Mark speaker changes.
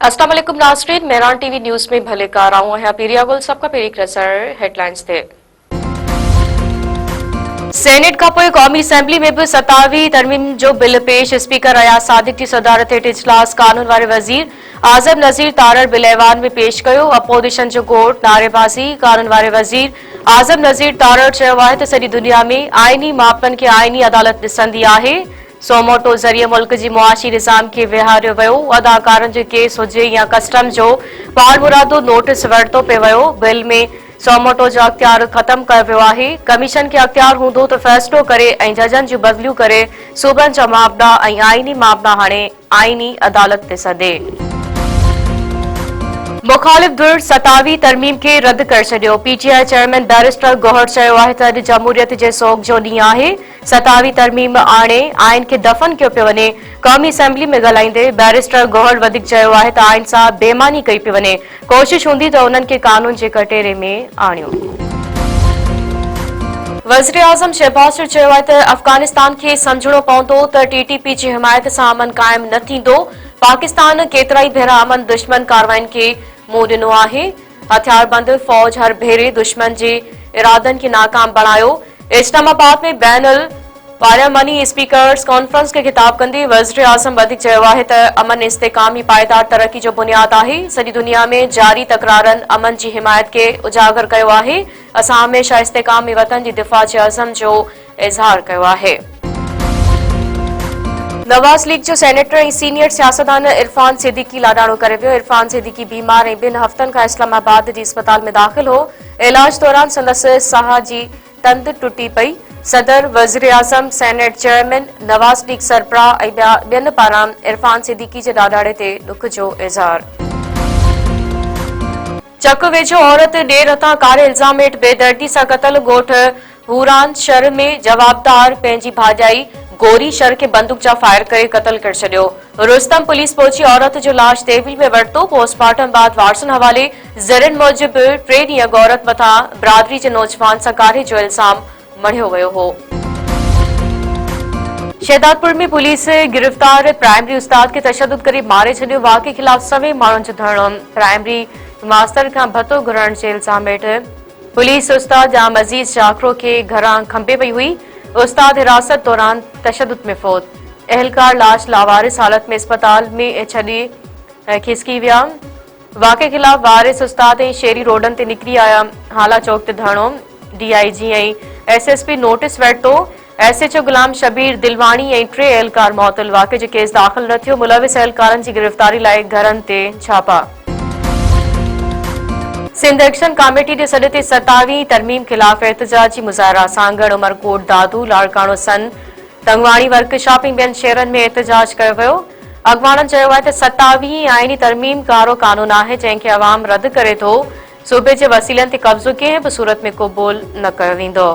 Speaker 1: अस्सलाम वालेकुम नाज़रीन, मेहरान टीवी न्यूज में भले का रहा हूं पीरिया गुल सबका पेरी नज़र हेडलाइंस थे। सेनेट का पोइ क़ौमी असेंबली में भी 27वीं तरमीम जो बिल पेश। स्पीकर अयाज सादिक की सदारत हेठि इजलास कानून वारे वज़ीर आज़म नज़ीर तारड़ बिल ऐवान में पेश कयो। अपोजिशन जो गोट नारेबाज़ी। कानून वारे वज़ीर आज़म नज़ीर तारड़ चयो आहे त सॼी दुनिया में आइनी मामलनि खे आइनी अदालत ॾिसंदी आहे। सोमोटो ज़रिए मुल्क जी मुआशी निज़ाम खे विहारियो वियो। अदाकारनि जो केस हुजे या कस्टम जो पाण मुरादो नोटिस वरितो पियो वियो। बिल में सोमोटो जो अख्तियार ख़त्म कयो वियो आहे। कमीशन खे अख्तियार हूंदो त फ़ैसिलो करे ऐं जजनि जूं बदिलियूं करे सूबनि जा मामला ऐं आइनी मामला हाणे आइनी अदालत ॾिसंदे। मुखालिफ़ धुर 27वीं तरमीम खे रद्द करे छॾियो। पीटीआई चेयरमैन बैरिस्टर गौहर चयो आहे त अॼु जमहूरियत जे सोग जो ॾींहुं आहे। 27वीं तरमीम आणे आइन खे दफ़न कयो पियो वञे। क़ौमी असेंबली में ॻाल्हाईंदे बैरिस्टर गौहर वधीक चयो आहे त आइन सां बेईमानी कई पई वञे। कोशिश हूंदी त उन्हनि खे कानून जे कटेरे में आणियो। वज़ीर आज़म शहबाज शरीफ़ चयो आहे त अफ़गानिस्तान खे समझणो पवंदो त टीटीपी जी हिमायत सां अमन क़ाइम न थींदो। पाकिस्तान केतिराई भेरा अमन दुश्मन कार्रवाइनि खे मुंहुं ॾिनो आहे। हथियारबंद फौज हर भेरे दुश्मन जे इरादनि खे नाकाम बणायो। इस्लामाबाद में बैनुल पार्लियामानी स्पीकर्स कॉन्फ्रेंस खे ख़िताब कंदे वज़ीर आज़म वधीक चयो आहे त अमन इस्तेकामी पायदार तरक्की जो बुनियाद आहे। सॼी दुनिया में जारी तकरारनि अमन जी हिमायत खे उजागर कयो आहे। असां हमेशह इस्तेकामी वतन जी दिफ़ा जे अज़म जो इज़हार कयो आहे। नवाज़ लीग जो सेनेटर ऐं सीनियर सियासतदान इरफान सिद्दीकी लाडाणो करे वियो। इरफान सिद्दीकी बीमार ऐं 2 हफ़्तनि खां इस्लामाबाद जी अस्पताल में दाख़िल हो। इलाज दौरान संदसि साह जी तंद टुटी पई। सदर वज़ीर आज़म सेनेट चेयरमैन नवाज़ लीग सरबराह ऐं ॿियनि पारां इरफान सिद्दीकी जे ॾाॾाणे ते ॾुख जो इज़हार। चक वेझो औरत ॾेर हथां कारे इल्ज़ाम हेठि बेदर्दी सां क़तल। ॻोठ हूरान शर में जवाबदार पंहिंजी भाॼाई गोरी शर के बंदूक जा फायर करे कतल करे छॾियो। रुस्तम पुलिस पहुची औरत जो लाश तहवील में वरितो। पोस्टमार्टम बाद वारसन हवाले। ज़रियुनि मूजिब 3 ॾींहं अॻु औरत मथां बिरादरी जे नौजवान सां कारे जो इल्ज़ाम मढ़ियो वियो हो। शहदादपुर में पुलिस गिरफ्तार प्राइमरी उस्ताद खे तशद्दुद करे मारे छॾियो। वाक़े ख़िलाफ़ सवे माण्हुनि जो धरणो। प्राइमरी मास्तर खां भतो घुरण जे इल्ज़ाम हेठि पुलिस उस्ताद जाम अज़ीज़ जाखरो खे घरां खंबे वई हुई। उस्ताद हिरासत दौरान तशद्दुद में फौत। अहलकार लाश लावारिस हालत में अस्पताल में छॾी खिसकी विया। वाक़े ख़िलाफ़ वारिस उस्ताद ऐं शेरी रोडनि ते निकिरी आया। हाला चौक ते धरणो। डीआईजी ऐं एसएसपी नोटिस वरितो। एसएचओ गुलाम शबीर दिलवाणी ऐं 3 अहलकार मौतल। वाक़े जो केस दाख़िल न थियो। मुलविस अहलकारनि जी गिरफ़्तारी लाइ घरनि ते छापा। सिंध एक्शन कमेटी जे सॾ ते 27वीं तरमीम ख़िलाफ़ एहतजाजी मुज़ाहिरा। सांगड़ उमरकोट दादू लाड़काणो सन तंगवाणी वर्कशॉप ऐं ॿियनि शहरनि में एहतजाज कयो वियो। अॻवाननि चयो आहे त 27वीं आइनी तरमीम कारो कानून आहे जंहिंखे अवाम रद्द करे थो। सूबे जे वसीलनि ते कब्ज़ो कंहिं बि सूरत में क़बूल न कयो वेंदो।